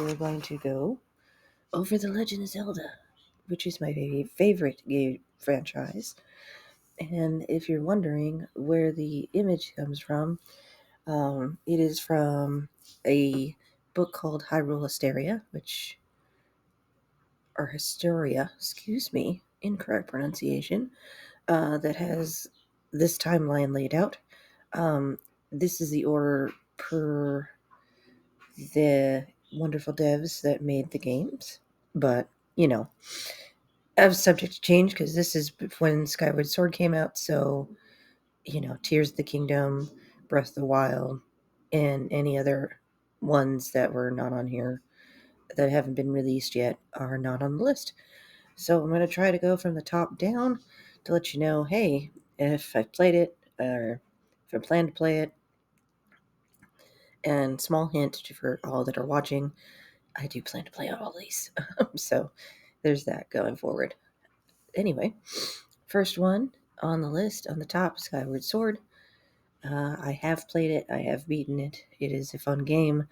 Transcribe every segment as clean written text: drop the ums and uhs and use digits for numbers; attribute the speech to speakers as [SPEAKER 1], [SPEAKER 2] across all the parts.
[SPEAKER 1] we're going to go over The Legend of Zelda, which is my favorite game franchise. And if you're wondering where the image comes from, it is from a book called Hyrule Hysteria, or Historia, excuse me, incorrect pronunciation, that has this timeline laid out. Um, this is the order per the wonderful devs that made the games, but I was subject to change because this is when Skyward Sword came out. So Tears of the Kingdom, Breath of the Wild, and any other ones that were not on here that haven't been released yet are not on the list. So I'm going to try to go from the top down to let you know, hey, if I played it or if I plan to play it. And small hint for all that are watching, I do plan to play all these. So there's that going forward. Anyway, first one on the list on the top, Skyward Sword. I have played it. I have beaten it. It is a fun game.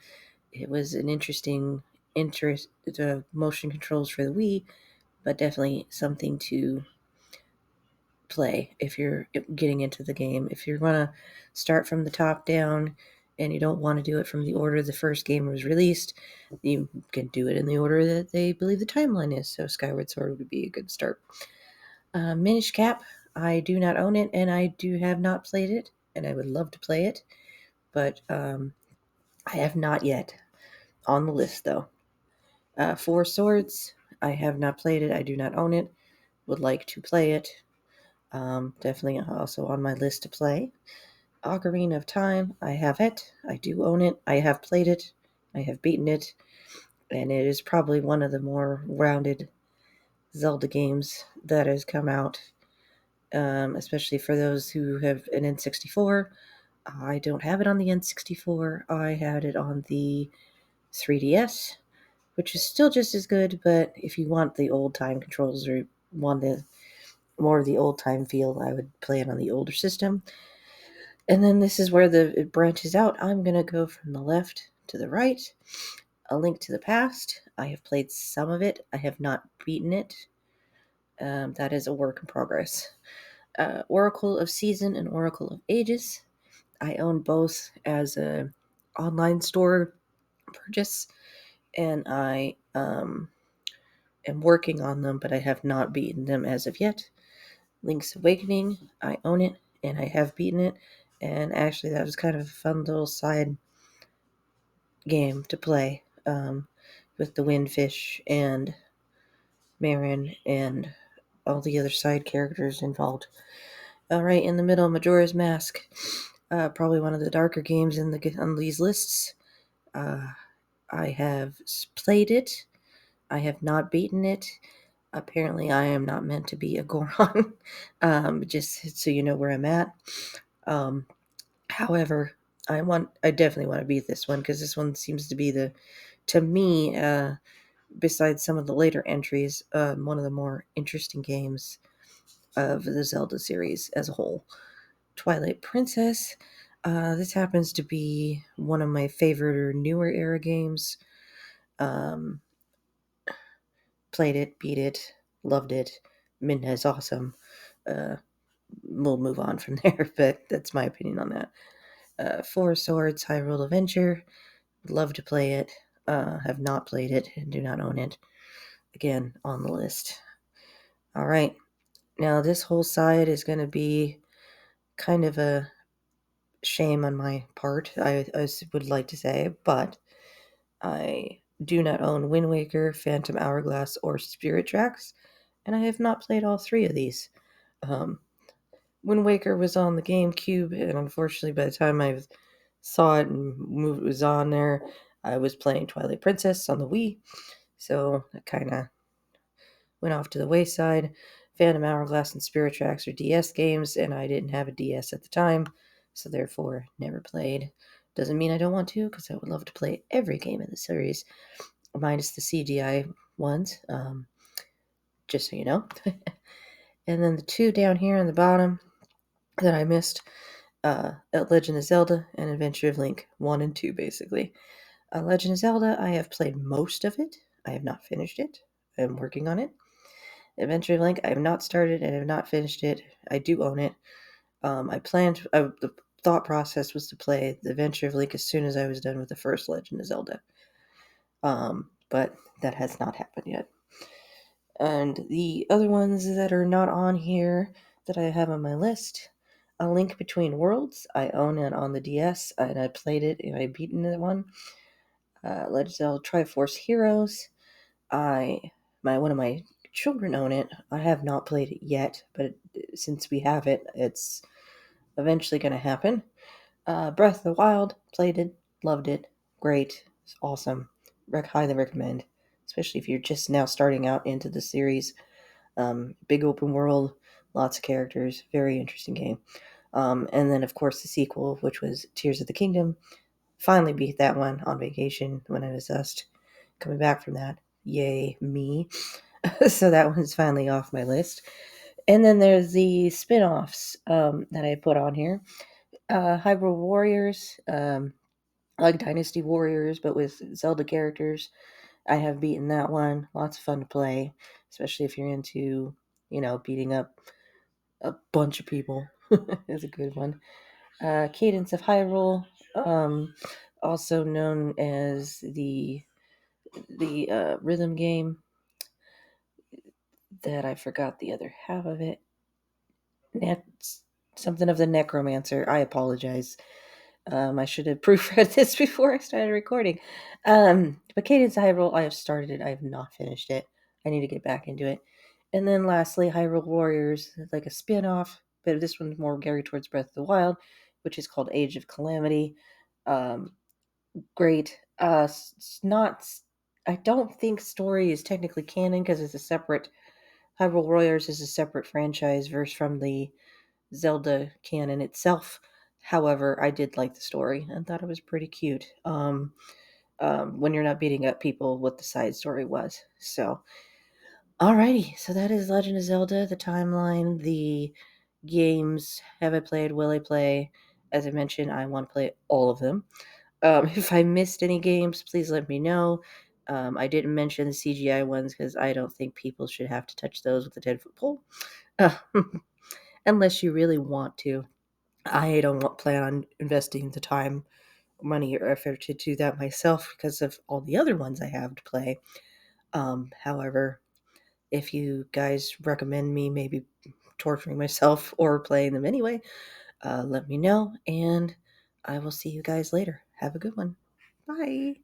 [SPEAKER 1] It was an interesting motion controls for the Wii, but definitely something to play if you're getting into the game. If you're going to start from the top down and you don't want to do it from the order the first game was released, you can do it in the order that they believe the timeline is. So Skyward Sword would be a good start. Minish Cap, I do not own it, and I do have not played it, and I would love to play it, but I have not yet. On the list, though. Four Swords, I have not played it. I do not own it. Would like to play it. Definitely also on my list to play. Ocarina of Time, I have it. I do own it. I have played it. I have beaten it. And it is probably one of the more rounded Zelda games that has come out, especially for those who have an N64. I don't have it on the N64. I had it on the 3DS, which is still just as good, but if you want the old-time controls or want more of the old-time feel, I would play it on the older system. And then this is where it branches out. I'm going to go from the left to the right. A Link to the Past. I have played some of it. I have not beaten it. That is a work in progress. Oracle of Season and Oracle of Ages. I own both as a online store purchase, and I am working on them, but I have not beaten them as of yet. Link's Awakening, I own it, and I have beaten it, and actually that was kind of a fun little side game to play with the Windfish and Marin and all the other side characters involved. All right, in the middle, Majora's Mask. Probably one of the darker games on these lists. I have played it. I have not beaten it. Apparently, I am not meant to be a Goron, just so you know where I'm at. However, I definitely want to beat this one because this one seems to be to me, besides some of the later entries, one of the more interesting games of the Zelda series as a whole. Twilight Princess. This happens to be one of my favorite or newer era games. Played it, beat it, loved it. Midna is awesome. We'll move on from there, but that's my opinion on that. Four Swords, Hyrule Adventure. Love to play it. Have not played it and do not own it. Again, on the list. All right. Now, this whole side is going to be kind of a shame on my part, I would like to say, but I do not own Wind Waker, Phantom Hourglass, or Spirit Tracks, and I have not played all three of these. Wind Waker was on the GameCube, and unfortunately, by the time I saw it and it was on there, I was playing Twilight Princess on the Wii, so it kind of went off to the wayside. Phantom Hourglass and Spirit Tracks are DS games, and I didn't have a DS at the time, so therefore never played. Doesn't mean I don't want to, because I would love to play every game in the series, minus the CGI ones, just so you know. And then the two down here on the bottom that I missed, Legend of Zelda and Adventure of Link 1 and 2, basically. Legend of Zelda, I have played most of it. I have not finished it. I'm working on it. Adventure Link, I have not started and have not finished it. I do own it. The thought process was to play the Adventure of Link as soon as I was done with the first Legend of Zelda. But that has not happened yet. And the other ones that are not on here that I have on my list, A Link Between Worlds. I own it on the DS, and I played it, and I beaten that one. Legend of Zelda Triforce Heroes. One of my children own it. I have not played it yet, but since we have it, it's eventually going to happen. Breath of the Wild, played it, loved it, great, it's awesome. Highly recommend, especially if you're just now starting out into the series. Big open world, lots of characters, very interesting game. And then, of course, the sequel, which was Tears of the Kingdom. Finally beat that one on vacation when I was just coming back from that. Yay, me. So that one's finally off my list. And then there's the spin offs that I put on here. Hyrule Warriors, like Dynasty Warriors, but with Zelda characters. I have beaten that one. Lots of fun to play, especially if you're into, beating up a bunch of people. It's a good one. Cadence of Hyrule, um, also known as the rhythm game that I forgot the other half of it. Something of the Necromancer. I apologize. I should have proofread this before I started recording. But Cadence of Hyrule, I have started it. I have not finished it. I need to get back into it. And then lastly, Hyrule Warriors, like a spin-off, but this one's more geared towards Breath of the Wild, which is called Age of Calamity. Great. It's not. I don't think story is technically canon because it's a separate. Hyrule Warriors is a separate franchise verse from the Zelda canon itself. However, I did like the story and thought it was pretty cute. When you're not beating up people, what the side story was. So, alrighty. So that is Legend of Zelda, the timeline, the games. Have I played? Will I play? As I mentioned, I want to play all of them. If I missed any games, please let me know. I didn't mention the CGI ones because I don't think people should have to touch those with a 10-foot pole. Uh, unless you really want to. I don't plan on investing the time, money, or effort to do that myself because of all the other ones I have to play. However, if you guys recommend me maybe torturing myself or playing them anyway, let me know, and I will see you guys later. Have a good one. Bye.